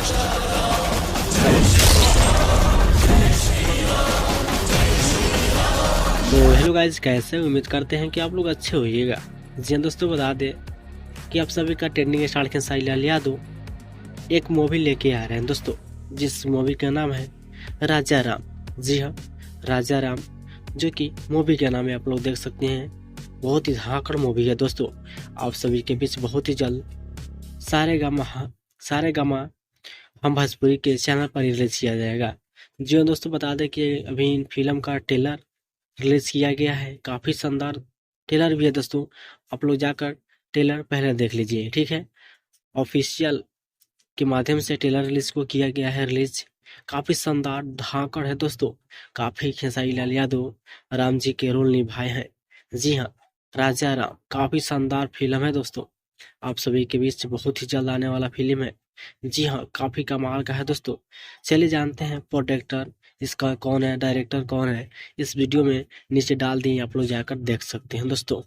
तो hello guys, कैसे उम्मीद करते हैं कि आप लोग अच्छे होइएगा। जी हाँ दोस्तों, बता दें कि आप सभी का ट्रेंडिंग स्टार खेसारी लाल यादव एक मूवी लेके आ रहे हैं दोस्तों, जिस मूवी का नाम है राजा राम। जी हाँ, राजा राम, जो कि मूवी के नाम है आप लोग देख सकते हैं। बहुत ही धाकड़ मूवी है दोस्तों। आप सभी के बीच बहुत ही जल्द सारे गामा हम भोजपुरी के चैनल पर रिलीज किया जाएगा। जी हाँ दोस्तों, बता दें कि अभी इन फिल्म का ट्रेलर रिलीज किया गया है। काफी शानदार ट्रेलर भी है दोस्तों। आप लोग जाकर ट्रेलर पहले देख लीजिए, ठीक है। ऑफिशियल के माध्यम से ट्रेलर रिलीज को किया गया है रिलीज। काफी शानदार धाकड़ है दोस्तों। काफी खेसारी लाल यादव राम जी के रोल निभाए हैं। जी हाँ, राजा राम काफी शानदार फिल्म है दोस्तों। आप सभी के बीच बहुत ही जल्द आने वाला फिल्म है। जी हाँ, काफी कमाल का है दोस्तों। चलिए जानते हैं प्रोडक्टर इसका कौन है, डायरेक्टर कौन है। इस वीडियो में नीचे डाल दिए, आप लोग जाकर देख सकते हैं दोस्तों।